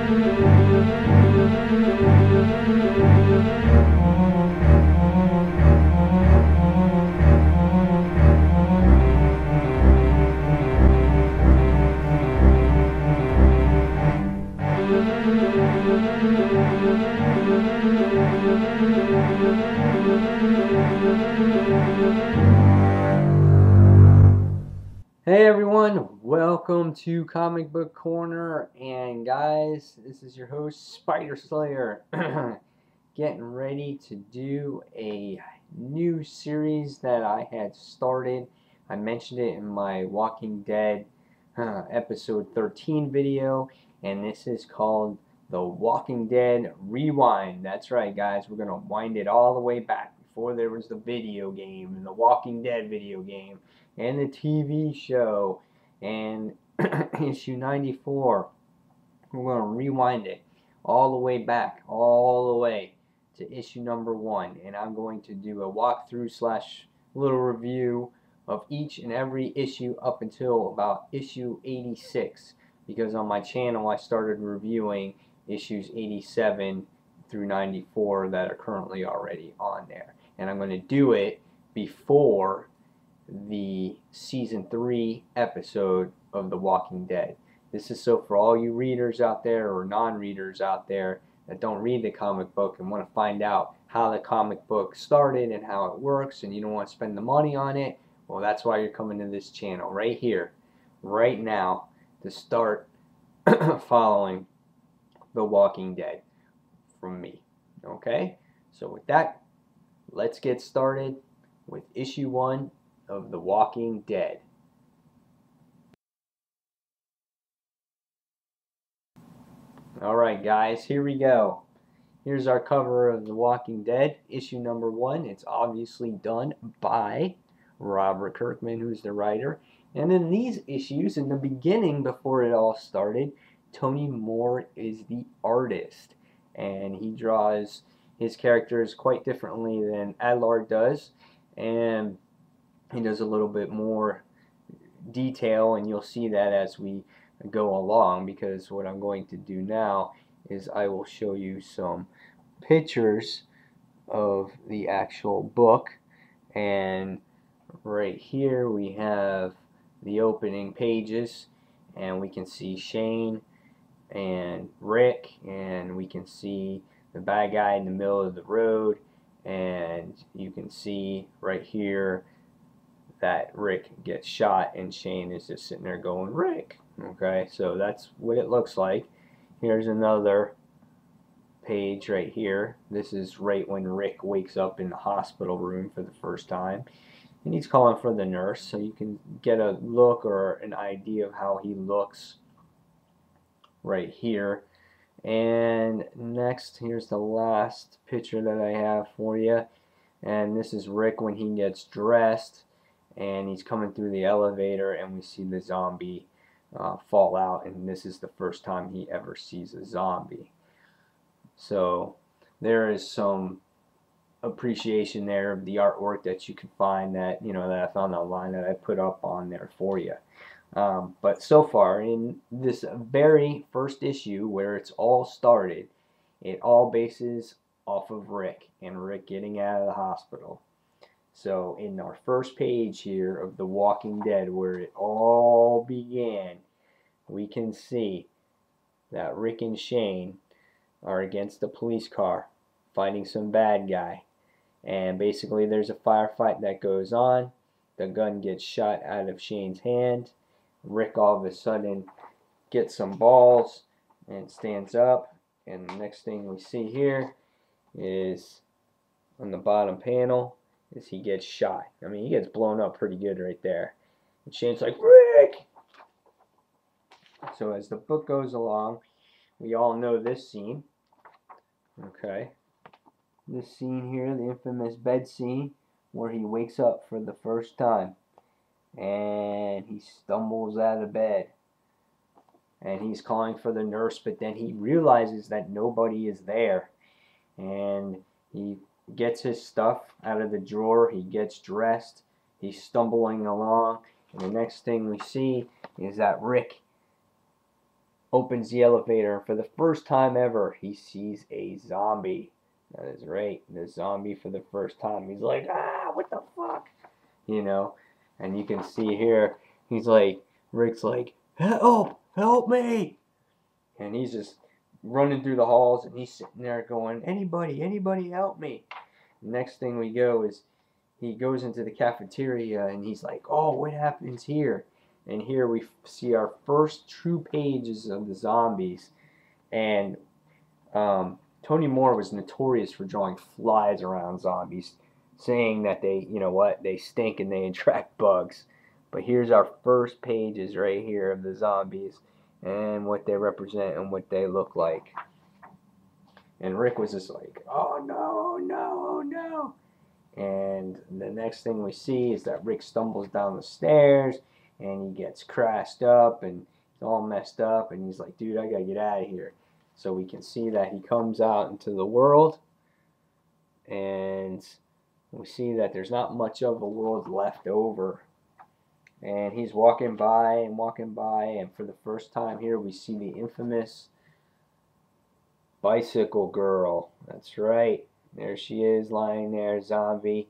Hey everyone, welcome to Comic Book Corner, and guys, this is your host Spider Slayer, getting ready to do a new series that I had started. I mentioned it in my Walking Dead episode 13 video, and this is called The Walking Dead Rewind. That's right, guys, we're going to wind it all the way back before there was the video game, and the Walking Dead video game, and the TV show, and issue 94. We're going to rewind it all the way back, all the way to issue number 1, and I'm going to do a walkthrough slash little review of each and every issue up until about issue 86, because on my channel I started reviewing issues 87 through 94 that are currently already on there, and I'm going to do it before the season 3 episode of The Walking Dead. This is so for all you readers out there or non-readers out there that don't read the comic book and want to find out how the comic book started and how it works, and you don't want to spend the money on it. Well, that's why you're coming to this channel right here, right now, to start following The Walking Dead from me. Okay? So with that, let's get started with issue 1 of The Walking Dead. Alright guys, here we go. Here's our cover of The Walking Dead, issue number 1. It's obviously done by Robert Kirkman, who's the writer. And in these issues, in the beginning, before it all started, Tony Moore is the artist. And he draws his characters quite differently than Adlard does. And he does a little bit more detail, and you'll see that as we go along, because what I'm going to do now is I will show you some pictures of the actual book. And right here we have the opening pages, and we can see Shane and Rick, and we can see the bad guy in the middle of the road, and you can see right here that Rick gets shot, and Shane is just sitting there going, Rick. Okay, so that's what it looks like. Here's another page right here. This is right when Rick wakes up in the hospital room for the first time, and he's calling for the nurse, so you can get a look or an idea of how he looks right here. And next, here's the last picture that I have for you, and this is Rick when he gets dressed, and he's coming through the elevator, and we see the zombie fall out, and this is the first time he ever sees a zombie. So there is some appreciation there of the artwork that you can find, that that I found online, that I put up on there for you. But so far in this very first issue, where it's all started, it all bases off of Rick and Rick getting out of the hospital. So in our first page here of The Walking Dead, where it all began, we can see that Rick and Shane are against a police car fighting some bad guy. And basically there's a firefight that goes on. The gun gets shot out of Shane's hand. Rick all of a sudden gets some balls and stands up. And the next thing we see here is on the bottom panel is he gets shot. I mean, he gets blown up pretty good right there. And Shane's like, Rick! So as the book goes along, we all know this scene. Okay. This scene here, the infamous bed scene, where he wakes up for the first time. And he stumbles out of bed. And he's calling for the nurse, but then he realizes that nobody is there. And he gets his stuff out of the drawer, he gets dressed, he's stumbling along, and the next thing we see is that Rick opens the elevator, and for the first time ever, he sees a zombie. That is right, the zombie for the first time. He's like, ah, what the fuck? You know, and you can see here, he's like, Rick's like, help, help me. And he's just running through the halls, and he's sitting there going, anybody help me. Next thing we go is he goes into the cafeteria, and he's like, oh, what happens here? And here we see our first true pages of the zombies. And Tony Moore was notorious for drawing flies around zombies, saying that they, you know what, they stink and they attract bugs. But here's our first pages right here of the zombies and what they represent and what they look like. And Rick was just like, oh no, no, no. And the next thing we see is that Rick stumbles down the stairs and he gets crashed up and he's all messed up, and he's like, dude, I gotta get out of here. So we can see that he comes out into the world, and we see that there's not much of a world left over. And he's walking by, and for the first time here we see the infamous Bicycle Girl. That's right. There she is, lying there, zombie.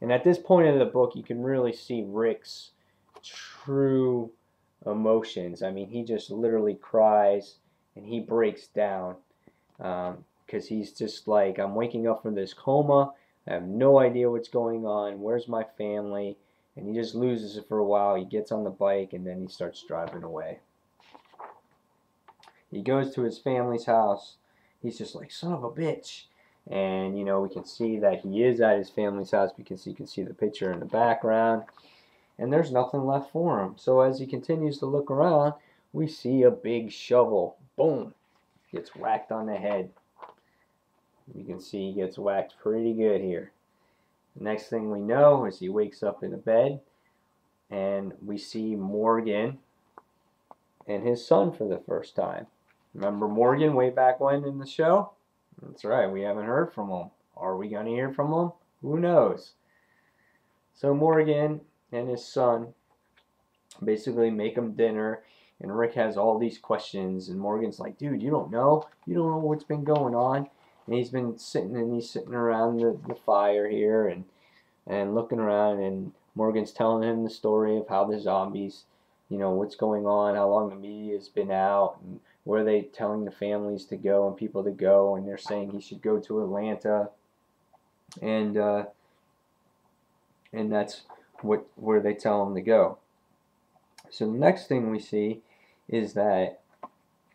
And at this point in the book, you can really see Rick's true emotions. I mean, he just literally cries and he breaks down because he's just like, I'm waking up from this coma. I have no idea what's going on. Where's my family? And he just loses it for a while. He gets on the bike and then he starts driving away. He goes to his family's house. He's just like, son of a bitch. And, you know, we can see that he is at his family's house because you can see the picture in the background. And there's nothing left for him. So as he continues to look around, we see a big shovel. Boom. Gets whacked on the head. You can see he gets whacked pretty good here. The next thing we know is he wakes up in a bed. And we see Morgan and his son for the first time. Remember Morgan way back when in the show? That's right, we haven't heard from him. Are we going to hear from him? Who knows? So Morgan and his son basically make him dinner, and Rick has all these questions, and Morgan's like, dude, you don't know what's been going on. And he's sitting around the fire here and looking around, and Morgan's telling him the story of how the zombies, you know, what's going on, how long the media's been out, and where they telling the families to go and people to go, and they're saying he should go to Atlanta, and that's where they tell him to go. So the next thing we see is that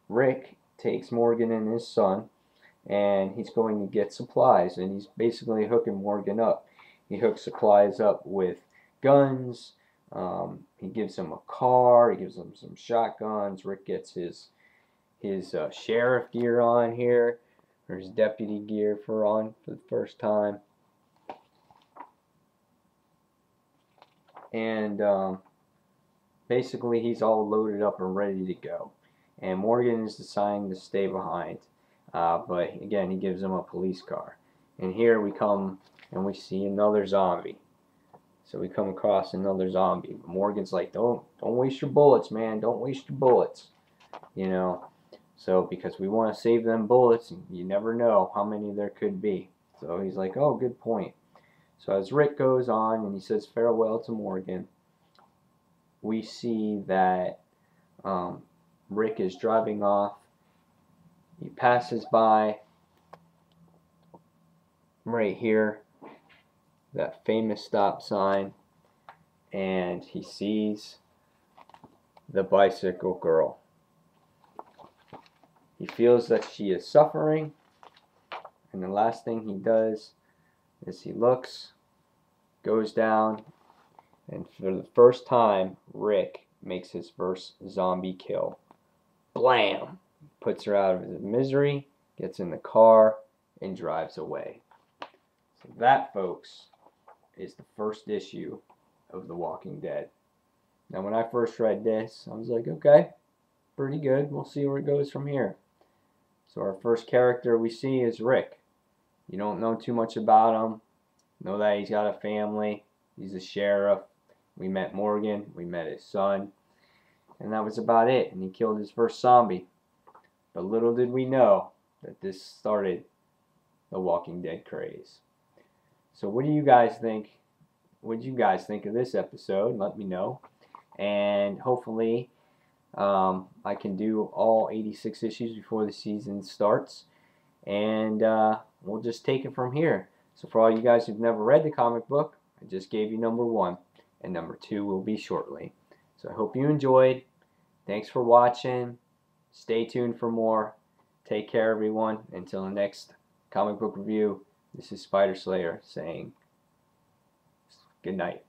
Rick takes Morgan and his son, and he's going to get supplies, and he's basically hooking Morgan up. He hooks supplies up with guns. He gives him a car. He gives him some shotguns. Rick gets his sheriff gear on here, or his deputy gear for the first time. And basically he's all loaded up and ready to go. And Morgan is deciding to stay behind. But again, he gives him a police car. And here we come and we see another zombie. So we come across another zombie. Morgan's like, don't waste your bullets, man. Don't waste your bullets. You know. So, because we want to save them bullets, you never know how many there could be. So he's like, oh, good point. So as Rick goes on and he says farewell to Morgan, we see that Rick is driving off. He passes by right here, that famous stop sign, and he sees the Bicycle Girl. He feels that she is suffering, and the last thing he does is he looks, goes down, and for the first time, Rick makes his first zombie kill. Blam! Puts her out of his misery, gets in the car, and drives away. So that, folks, is the first issue of The Walking Dead. Now, when I first read this, I was like, okay, pretty good. We'll see where it goes from here. So our first character we see is Rick. You don't know too much about him. Know that he's got a family. He's a sheriff. We met Morgan. We met his son. And that was about it. And he killed his first zombie. But little did we know that this started the Walking Dead craze. So what do you guys think? What did you guys think of this episode? Let me know. And hopefully I can do all 86 issues before the season starts. And we'll just take it from here. So for all you guys who've never read the comic book, I just gave you number 1. And number 2 will be shortly. So I hope you enjoyed. Thanks for watching. Stay tuned for more. Take care, everyone. Until the next comic book review, this is Spider Slayer saying good night.